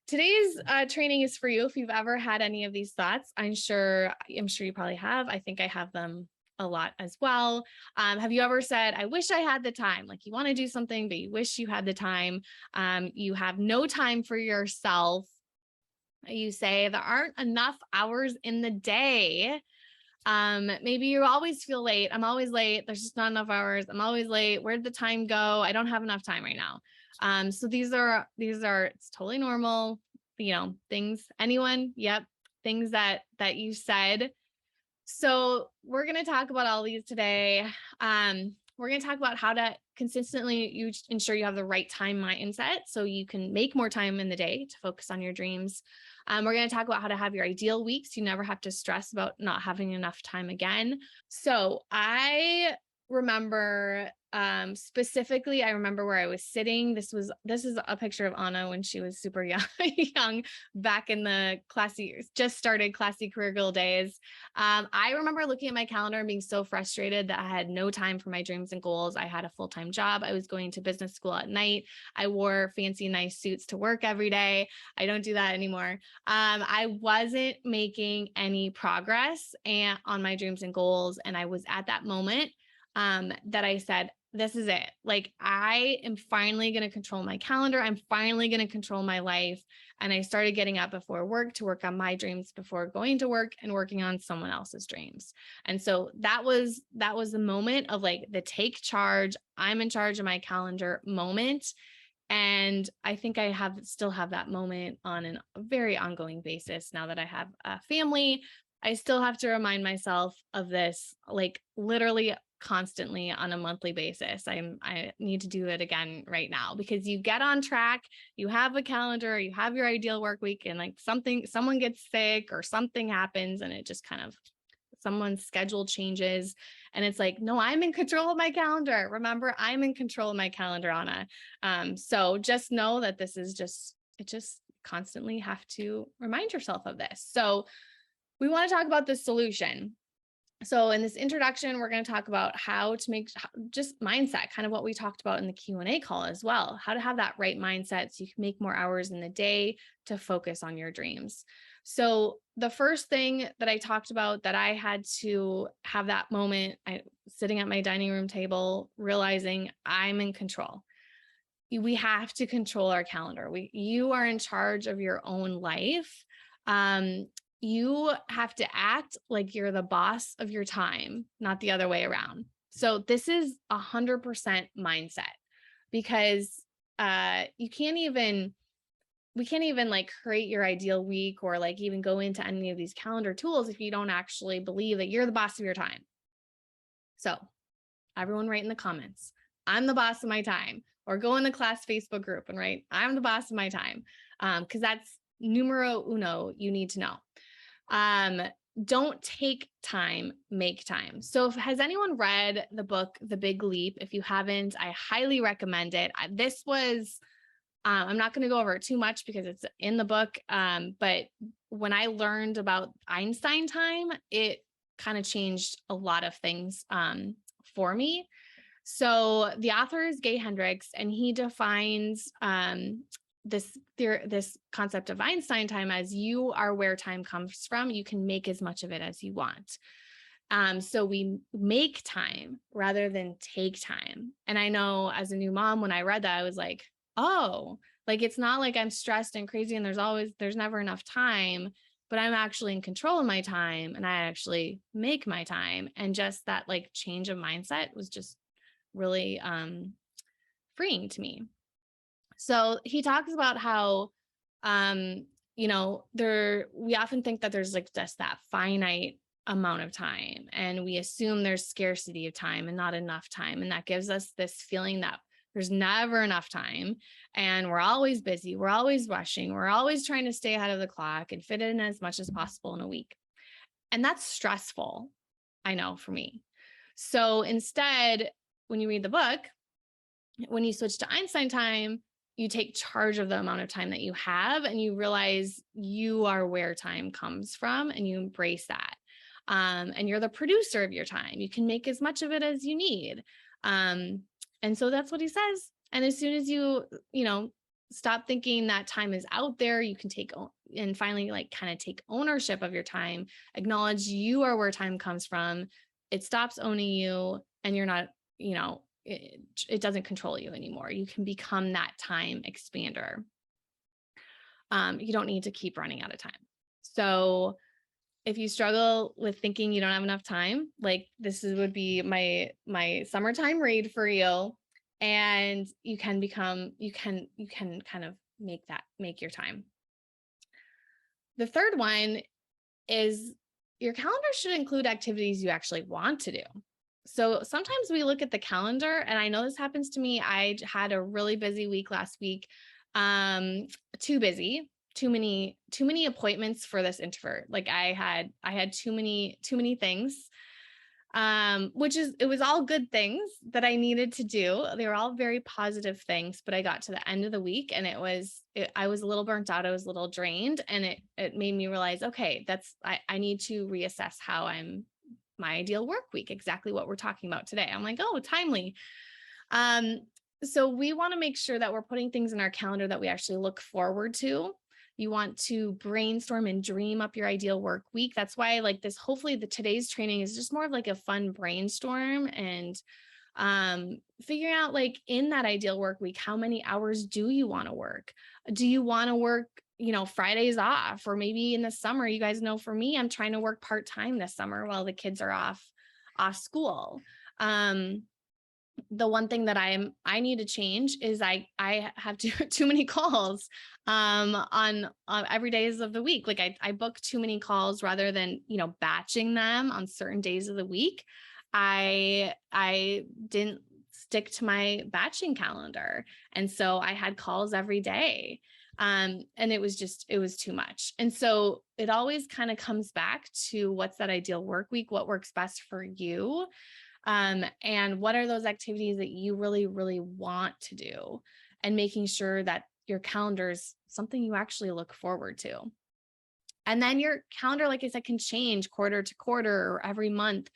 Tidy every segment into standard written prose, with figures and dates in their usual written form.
today's training is for you. If you've ever had any of these thoughts, I'm sure you probably have. I think I have them a lot as well. Have you ever said, I wish I had the time? Like you want to do something, but you wish you had the time. You have no time for yourself. You say there aren't enough hours in the day. Maybe you always feel late. I'm always late. There's just not enough hours. I'm always late. Where'd the time go? I don't have enough time right now. So these are it's totally normal, things, anyone, yep, things that you said. So we're going to talk about all these today. We're going to talk about how to consistently ensure you have the right time mindset so you can make more time in the day to focus on your dreams. We're going to talk about how to have your ideal weeks. You never have to stress about not having enough time again. So I remember specifically, I remember where I was sitting. This is a picture of Anna when she was super young back in the just started classy career girl days. I remember looking at my calendar and being so frustrated that I had no time for my dreams and goals. I had a full-time job. I was going to business school at night. I wore fancy, nice suits to work every day. I don't do that anymore. I wasn't making any progress on my dreams and goals. And I was at that moment that I said, this is it. Like, I am finally going to control my calendar. I'm finally going to control my life. And I started getting up before work to work on my dreams before going to work and working on someone else's dreams. And so that was the moment of like the take charge. I'm in charge of my calendar moment. And I think I still have that moment on a very ongoing basis now that I have a family. I still have to remind myself of this, like literally constantly on a monthly basis. I need to do it again right now because you get on track, you have a calendar, you have your ideal work week, and like someone gets sick or something happens and it just kind of someone's schedule changes and it's like, no, I'm in control of my calendar. Remember, I'm in control of my calendar, Anna. So just know that this is just constantly have to remind yourself of this. So we want to talk about the solution. So in this introduction, we're going to talk about how to make just mindset, kind of what we talked about in the Q&A call as well, how to have that right mindset so you can make more hours in the day to focus on your dreams. So the first thing that I talked about that I had to have that moment, sitting at my dining room table, realizing I'm in control. We have to control our calendar. You are in charge of your own life. You have to act like you're the boss of your time, not the other way around. So this is 100% mindset because we can't even like create your ideal week or like even go into any of these calendar tools if you don't actually believe that you're the boss of your time. So everyone write in the comments, I'm the boss of my time, or go in the class Facebook group and write, I'm the boss of my time. Because that's numero uno, you need to know. Don't take time, make time. So has anyone read the book, The Big Leap? If you haven't, I highly recommend it. This was, I'm not going to go over it too much because it's in the book. But when I learned about Einstein time, it kind of changed a lot of things, for me. So the author is Gay Hendricks, and he defines, this concept of Einstein time as you are where time comes from. You can make as much of it as you want. So we make time rather than take time. And I know as a new mom, when I read that, I was like, oh, like, it's not like I'm stressed and crazy and there's never enough time, but I'm actually in control of my time and I actually make my time. And just that like change of mindset was just really, freeing to me. So he talks about how, we often think that there's like just that finite amount of time and we assume there's scarcity of time and not enough time. And that gives us this feeling that there's never enough time and we're always busy. We're always rushing. We're always trying to stay ahead of the clock and fit in as much as possible in a week. And that's stressful, I know, for me. So instead, when you read the book, when you switch to Einstein time, you take charge of the amount of time that you have and you realize you are where time comes from and you embrace that. And you're the producer of your time. You can make as much of it as you need. And so that's what he says. And as soon as you stop thinking that time is out there. You can and finally like kind of take ownership of your time, acknowledge you are where time comes from. It stops owning you, and you're not, it doesn't control you anymore. You can become that time expander. You don't need to keep running out of time. So if you struggle with thinking you don't have enough time, like would be my summertime read for you. And you can kind of make your time. The third one is your calendar should include activities you actually want to do. So sometimes we look at the calendar, and I know this happens to me. I had a really busy week last week. Too busy, too many appointments for this introvert. Like I had too many things. It was all good things that I needed to do. They were all very positive things, but I got to the end of the week and I was a little burnt out. I was a little drained, and it made me realize, okay, I need to reassess my ideal work week, exactly what we're talking about today. I'm like, oh, timely. So we want to make sure that we're putting things in our calendar that we actually look forward to. You want to brainstorm and dream up your ideal work week. That's why like this, hopefully today's training is just more of like a fun brainstorm and figuring out like in that ideal work week, how many hours do you want to work? Do you want to work, Fridays off? Or maybe in the summer, you guys know, for me, I'm trying to work part-time this summer while the kids are off school. The one thing that I need to change is I have too many calls on every days of the week. Like I book too many calls rather than, batching them on certain days of the week. I didn't stick to my batching calendar. And so I had calls every day. And it was too much. And so it always kind of comes back to what's that ideal work week, what works best for you. And what are those activities that you really, really want to do, and making sure that your calendar is something you actually look forward to. And then your calendar, like I said, can change quarter to quarter or every month.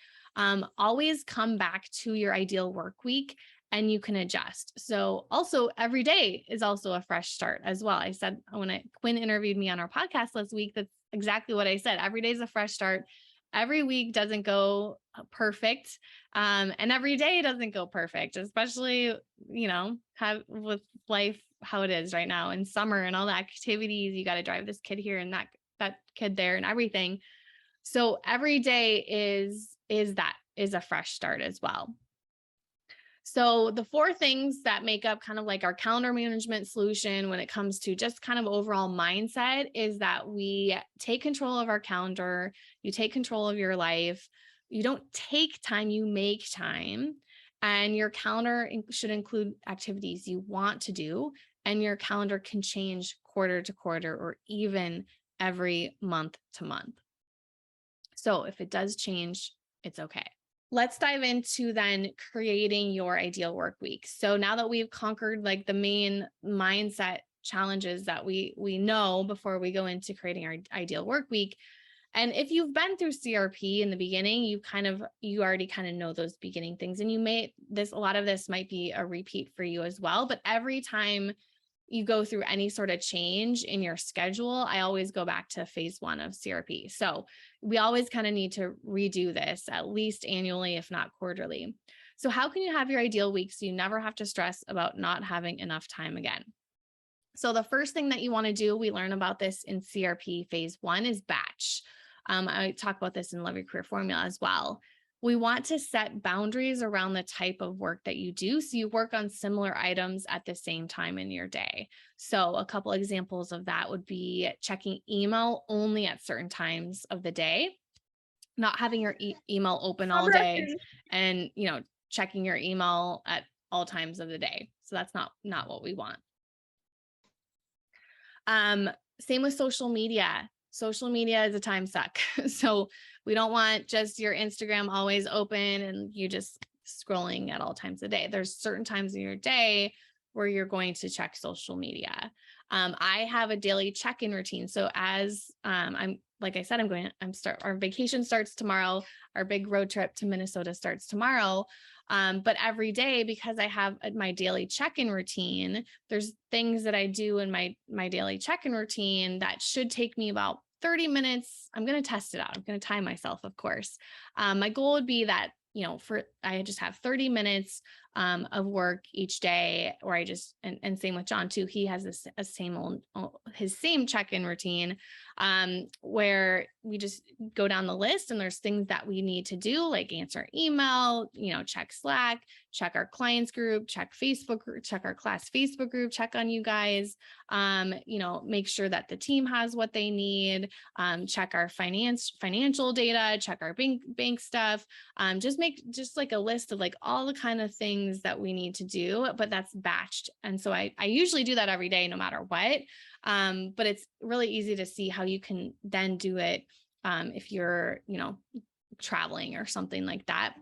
Always come back to your ideal work week and you can adjust. So also every day is also a fresh start as well. I said, when Quinn interviewed me on our podcast last week, that's exactly what I said. Every day is a fresh start. Every week doesn't go perfect. And every day doesn't go perfect, especially, with life, how it is right now in summer and all the activities. You got to drive this kid here and that kid there and everything. So every day is a fresh start as well. So the 4 things that make up kind of like our calendar management solution when it comes to just kind of overall mindset is that we take control of our calendar. You take control of your life. You don't take time, you make time. And your calendar should include activities you want to do. And your calendar can change quarter to quarter or even every month to month. So if it does change, it's okay. Let's dive into then creating your ideal work week. So now that we've conquered like the main mindset challenges that we know before we go into creating our ideal work week. And if you've been through CRP in the beginning, you already kind of know those beginning things, and a lot of this might be a repeat for you as well. But every time you go through any sort of change in your schedule, I always go back to phase 1 of CRP. So we always kind of need to redo this at least annually, if not quarterly. So how can you have your ideal week so you never have to stress about not having enough time again? So the first thing that you want to do, we learn about this in CRP phase 1, is batch. I talk about this in Love Your Career Formula as well. We want to set boundaries around the type of work that you do, so you work on similar items at the same time in your day. So a couple examples of that would be checking email only at certain times of the day, not having your email open all day, and checking your email at all times of the day. So that's not what we want. Same with social media. Social media is a time suck. So we don't want just your Instagram always open and you just scrolling at all times of the day. There's certain times in your day where you're going to check social media. I have a daily check-in routine. So as I'm like I said, our vacation starts tomorrow. Our big road trip to Minnesota starts tomorrow. But every day, because I have my daily check-in routine, there's things that I do in my daily check-in routine that should take me about 30 minutes. I'm going to test it out. I'm going to time myself, of course. My goal would be that, I just have 30 minutes of work each day, or and same with John too. He has his same check-in routine, where we just go down the list and there's things that we need to do, like answer email, check Slack, check our clients group, check Facebook, check our class Facebook group, check on you guys, make sure that the team has what they need, check our financial data, check our bank stuff, just like a list of like all the kind of things that we need to do, but that's batched. And so I usually do that every day, no matter what. But it's really easy to see how you can then do it if you're, traveling or something like that.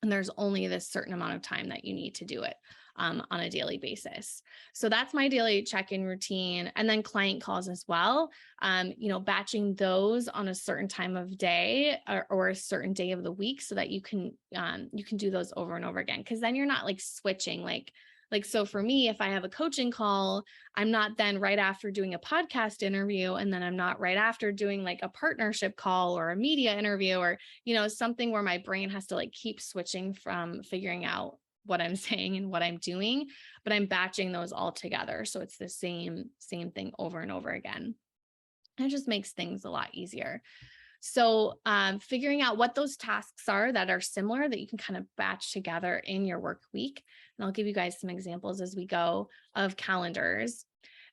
And there's only this certain amount of time that you need to do it on a daily basis. So that's my daily check-in routine. And then client calls as well, batching those on a certain time of day or a certain day of the week so that you can do those over and over again. Cause then you're not like switching, so for me, if I have a coaching call, I'm not then right after doing a podcast interview, and then I'm not right after doing like a partnership call or a media interview or, something where my brain has to like keep switching from figuring out what I'm saying and what I'm doing, but I'm batching those all together. So it's the same thing over and over again. And it just makes things a lot easier. So figuring out what those tasks are that are similar that you can kind of batch together in your work week. And I'll give you guys some examples as we go of calendars.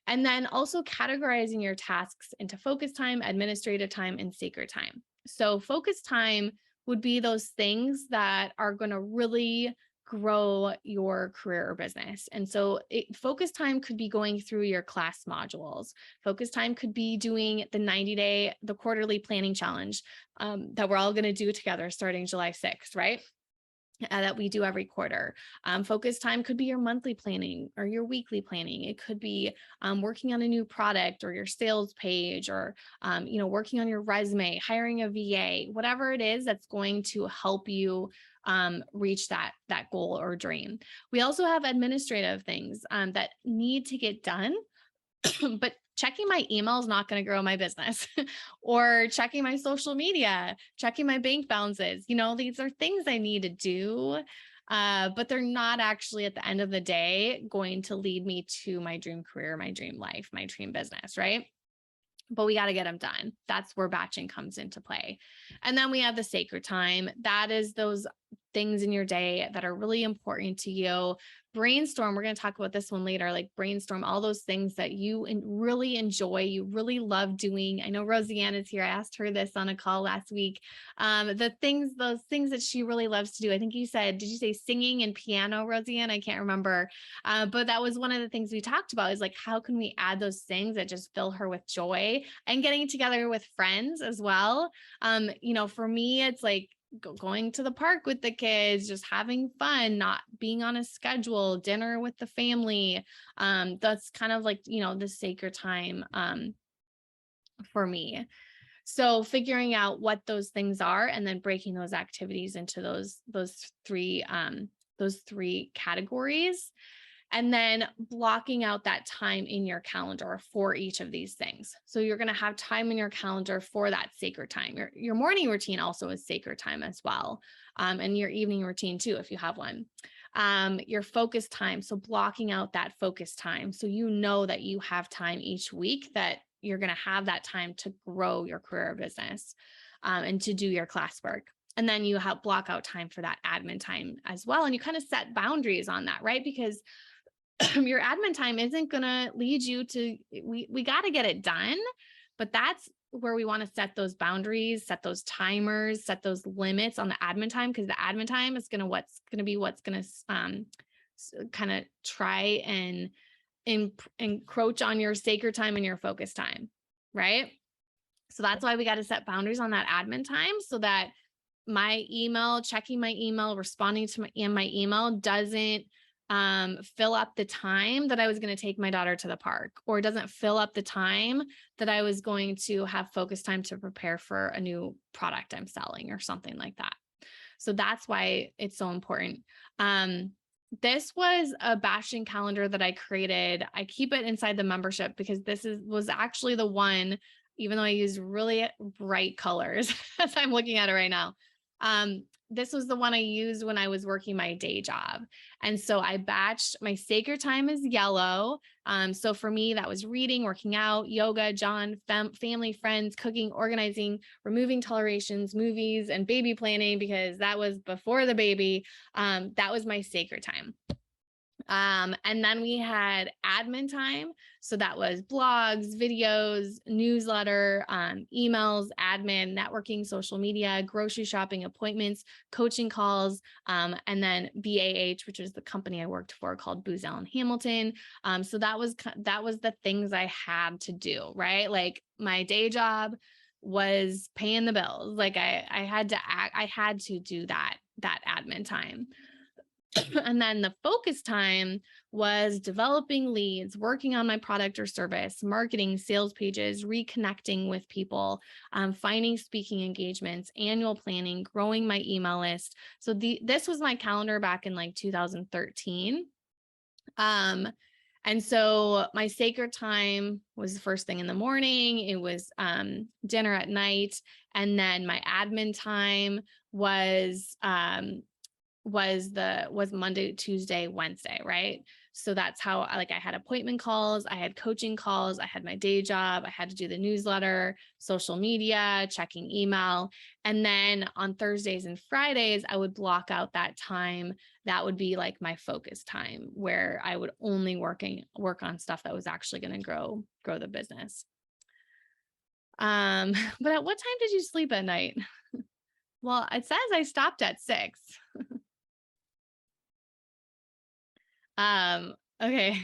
And then also categorizing your tasks into focus time, administrative time, and sacred time. So focus time would be those things that are going to really grow your career or business. And so focus time could be going through your class modules. Focus time could be doing the quarterly planning challenge that we're all going to do together starting July 6th, right? That we do every quarter. Focus time could be your monthly planning or your weekly planning. It could be working on a new product or your sales page or, working on your resume, hiring a VA, whatever it is that's going to help you reach that goal or dream. We also have administrative things that need to get done, but checking my email is not going to grow my business or checking my social media, checking my bank balances. These are things I need to do, but they're not actually at the end of the day going to lead me to my dream career, my dream life, my dream business, right? But we got to get them done. That's where batching comes into play. And then we have the sacred time. That is those things in your day that are really important to you. Brainstorm. We're going to talk about this one later, like brainstorm all those things that you really enjoy, you really love doing. I know Roseanne is here. I asked her this on a call last week. Those things that she really loves to do. I think did you say singing and piano, Roseanne? I can't remember. But that was one of the things we talked about is like, how can we add those things that just fill her with joy, and getting together with friends as well. For me, it's like, going to the park with the kids, just having fun, not being on a schedule, dinner with the family. That's kind of like, the sacred time for me. So figuring out what those things are and then breaking those activities into those three categories. And then blocking out that time in your calendar for each of these things. So you're going to have time in your calendar for that sacred time. Your morning routine also is sacred time as well. And your evening routine too, if you have one. Your focus time. So blocking out that focus time. So that you have time each week that you're going to have that time to grow your career or business and to do your classwork. And then you block out time for that admin time as well. And you kind of set boundaries on that, right? Because your admin time isn't going to lead you to, we got to get it done, but that's where we want to set those boundaries, set those timers, set those limits on the admin time, because the admin time is what's going to kind of try and encroach on your sacred time and your focus time, right? So that's why we got to set boundaries on that admin time so that my email, checking my email, responding to my email doesn't fill up the time that I was going to take my daughter to the park, or doesn't fill up the time that I was going to have focus time to prepare for a new product I'm selling or something like that. So that's why it's so important. This was a batching calendar that I created. I keep it inside the membership because was actually the one, even though I use really bright colors as I'm looking at it right now. This was the one I used when I was working my day job. And so I batched. My sacred time is yellow. So for me, that was reading, working out, yoga, John, family, friends, cooking, organizing, removing tolerations, movies, and baby planning, because that was before the baby. That was my sacred time. And then we had admin time. So that was blogs, videos, newsletter, emails, admin, networking, social media, grocery shopping, appointments, coaching calls, and then BAH, which was the company I worked for called Booz Allen Hamilton. So that was the things I had to do, right? Like my day job was paying the bills. Like I had to do that admin time. And then the focus time was developing leads, working on my product or service, marketing, sales pages, reconnecting with people, finding speaking engagements, annual planning, growing my email list. So this was my calendar back in like 2013. And so my sacred time was the first thing in the morning. It was dinner at night. And then my admin time was Monday, Tuesday, Wednesday, right? So that's how I had appointment calls, I had coaching calls, I had my day job, I had to do the newsletter, social media, checking email. And then on Thursdays and Fridays, I would block out that time. That would be like my focus time, where I would only work on stuff that was actually going to grow the business. But at what time did you sleep at night? Well, it says I stopped at 6. Okay.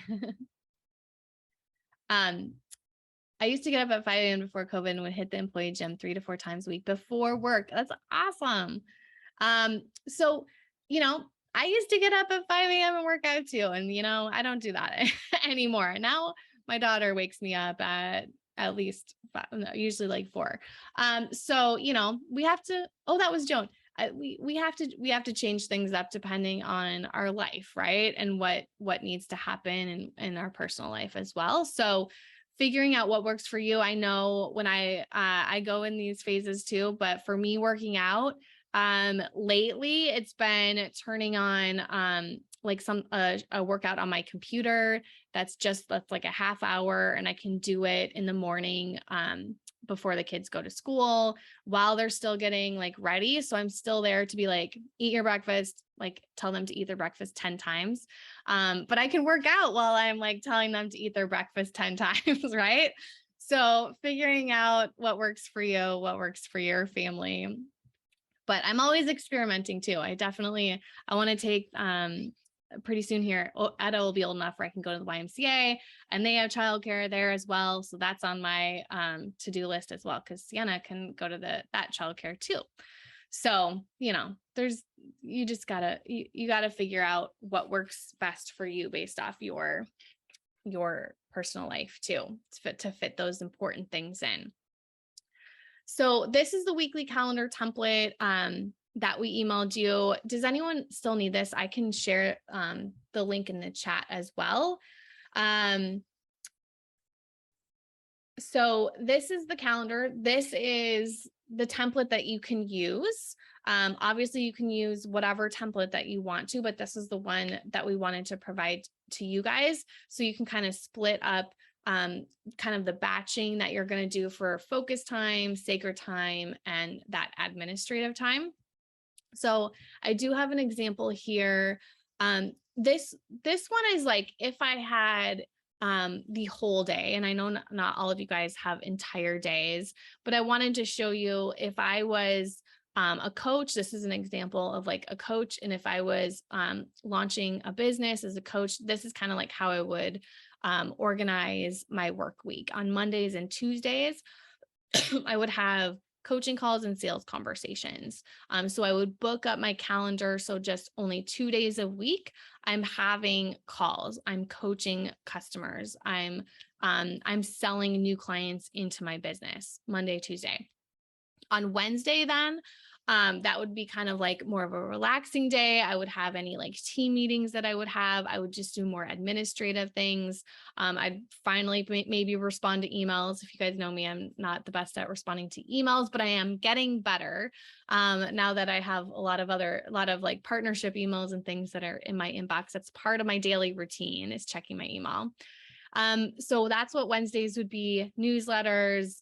I used to get up at 5 a.m. before COVID and would hit the employee gym 3 to 4 times a week before work. That's awesome. So, I used to get up at 5 a.m. and work out too. And, I don't do that anymore. Now my daughter wakes me up at least 5, usually like 4. So, we have to, that was Joan. We have to change things up depending on our life, right? And what needs to happen in our personal life as well. So figuring out what works for you. I know when I go in these phases too, but for me, working out, lately it's been turning on like a workout on my computer that's like a half hour, and I can do it in the morning before the kids go to school while they're still getting like ready. So I'm still there to be like, eat your breakfast, like tell them to eat their breakfast 10 times. But I can work out while I'm like telling them to eat their breakfast 10 times, right? So figuring out what works for you, what works for your family. But I'm always experimenting too. I want to take pretty soon here, Etta will be old enough where I can go to the YMCA, and they have childcare there as well. So that's on my to-do list as well, because Sienna can go to that childcare too. So, you gotta figure out what works best for you based off your personal life too, to fit those important things in. So this is the weekly calendar template that we emailed you. Does anyone still need this? I can share the link in the chat as well. So this is the calendar. This is the template that you can use. Obviously you can use whatever template that you want to, but this is the one that we wanted to provide to you guys. So you can kind of split up kind of the batching that you're going to do for focus time, sacred time, and that administrative time. So I do have an example here. This one is like, if I had the whole day, and I know not all of you guys have entire days, but I wanted to show you if I was a coach. This is an example of like a coach. And if I was launching a business as a coach, this is kind of like how I would organize my work week. On Mondays and Tuesdays, I would have coaching calls and sales conversations. So I would book up my calendar. So just only 2 days a week, I'm having calls, I'm coaching customers, I'm selling new clients into my business Monday, Tuesday. On Wednesday, then that would be kind of like more of a relaxing day. I would have any like team meetings that I would have. I would just do more administrative things. I'd finally maybe respond to emails. If you guys know me, I'm not the best at responding to emails, but I am getting better now that I have a lot of like partnership emails and things that are in my inbox. That's part of my daily routine, is checking my email. So that's what Wednesdays would be: newsletters,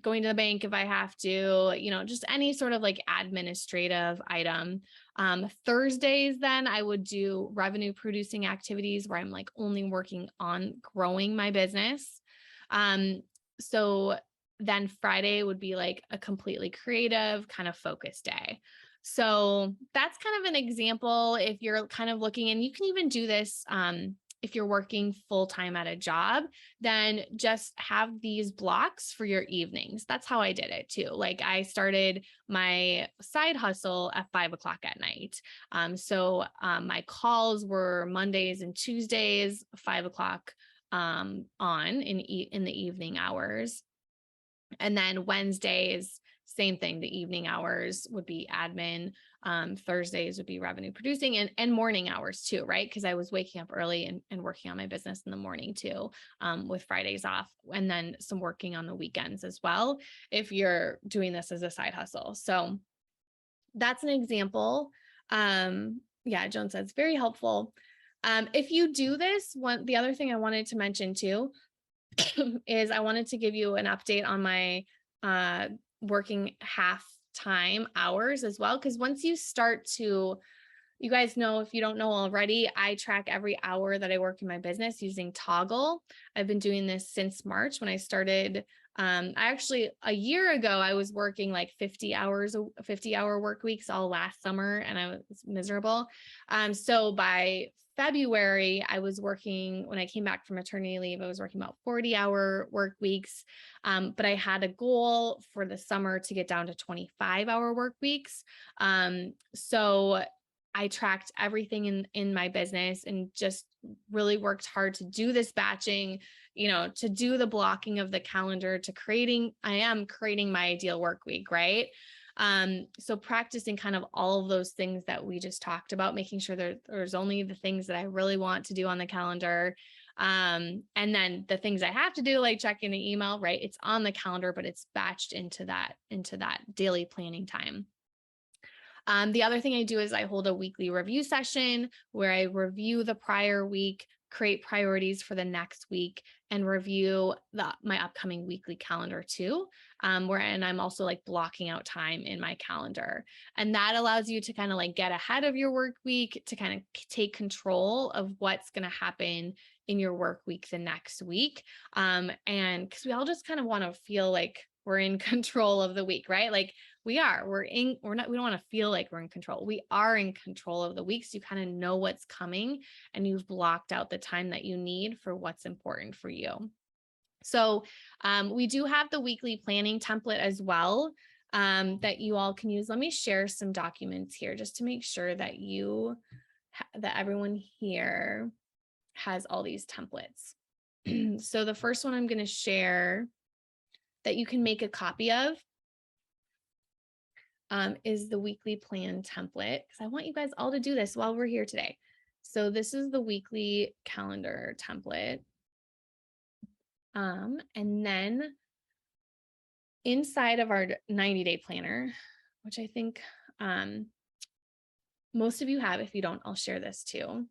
going to the bank if I have to, just any sort of like administrative item. Thursdays, then I would do revenue producing activities where I'm like only working on growing my business. So then Friday would be like a completely creative kind of focused day. So that's kind of an example if you're kind of looking, and you can even do this, if you're working full-time at a job, then just have these blocks for your evenings. That's how I did it too. Like I started my side hustle at 5:00 at night. So my calls were Mondays and Tuesdays, 5:00 on in the evening hours. And then Wednesdays, same thing. The evening hours would be admin. Thursdays would be revenue producing, and morning hours too, right? Because I was waking up early and working on my business in the morning too, with Fridays off, and then some working on the weekends as well, if you're doing this as a side hustle. So that's an example. Yeah, Joan says very helpful. If you do this, the other thing I wanted to mention too is I wanted to give you an update on my working half-time hours as well. Because once you start to, you guys know, if you don't know already, I track every hour that I work in my business using Toggle. I've been doing this since March when I started. A year ago, I was working like 50-hour work weeks all last summer, and I was miserable. So by February, I was working, when I came back from maternity leave, I was working about 40-hour work weeks. But I had a goal for the summer to get down to 25-hour work weeks. So I tracked everything in my business and just really worked hard to do this batching, to do the blocking of the calendar, I am creating my ideal work week, right? So practicing kind of all of those things that we just talked about, making sure there's only the things that I really want to do on the calendar. And then the things I have to do, like checking the email, right? It's on the calendar, but it's batched into that daily planning time. The other thing I do is I hold a weekly review session where I review the prior week, create priorities for the next week, and review my upcoming weekly calendar too, and I'm also like blocking out time in my calendar. And that allows you to kind of like get ahead of your work week, to kind of take control of what's going to happen in your work week the next week. And because we all just kind of want to feel like we're in control of the week, right? Like we don't want to feel like we're in control. We are in control of the week. So you kind of know what's coming, and you've blocked out the time that you need for what's important for you. So we do have the weekly planning template as well, that you all can use. Let me share some documents here just to make sure that that everyone here has all these templates. So the first one I'm going to share that you can make a copy of is the weekly plan template, because I want you guys all to do this while we're here today. So this is the weekly calendar template. And then inside of our 90-day planner, which I think most of you have, if you don't, I'll share this too.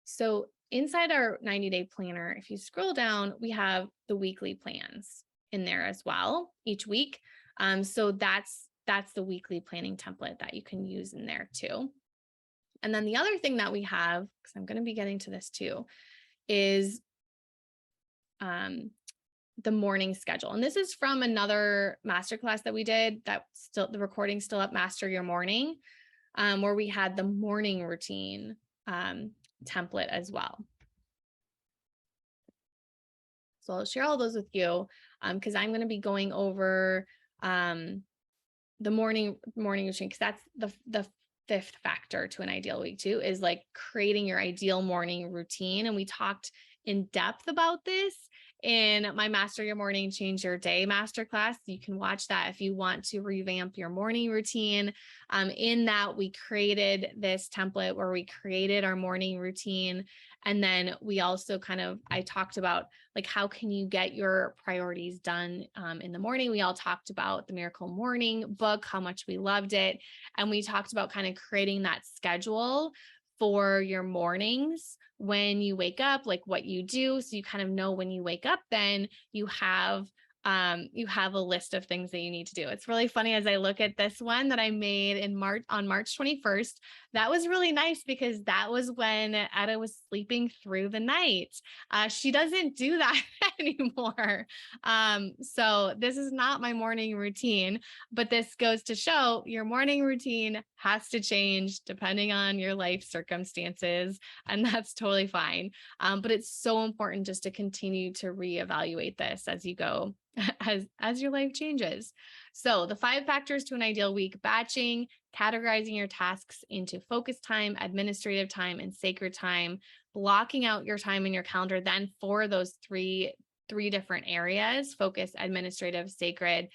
So inside our 90-day planner, if you scroll down, we have the weekly plans in there as well each week. So that's the weekly planning template that you can use in there too. And then the other thing that we have, because I'm going to be getting to this too, is the morning schedule. And this is from another masterclass that we did, the recording's still up, Master Your Morning, where we had the morning routine template as well. So I'll share all those with you because I'm going to be going over um, the morning routine, because that's the fifth factor to an ideal week too, is like creating your ideal morning routine. And we talked in depth about this in my Master Your Morning, Change Your Day masterclass. You can watch that if you want to revamp your morning routine. In that, we created this template where we created our morning routine. And then we also I talked about like, how can you get your priorities done in the morning? We all talked about the Miracle Morning book, how much we loved it. And we talked about kind of creating that schedule for your mornings when you wake up, like what you do. So you kind of know when you wake up, then you have a list of things that you need to do. It's really funny as I look at this one that I made in March 21st. That was really nice because that was when Etta was sleeping through the night. She doesn't do that anymore. So this is not my morning routine, but this goes to show your morning routine has to change depending on your life circumstances, and that's totally fine. But it's so important just to continue to reevaluate this as you go, as your life changes. So the 5 factors to an ideal week: batching, categorizing your tasks into focus time, administrative time, and sacred time, blocking out your time in your calendar then for those three different areas: focus, administrative, sacred,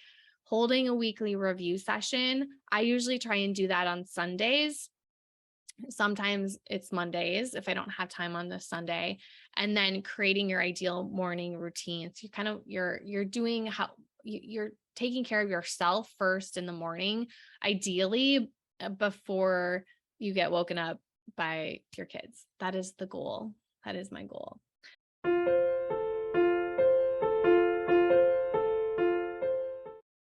holding a weekly review session. I usually try and do that on Sundays. Sometimes it's Mondays if I don't have time on the Sunday. And then creating your ideal morning routine. So you're doing you're taking care of yourself first in the morning, ideally before you get woken up by your kids. That is the goal. That is my goal.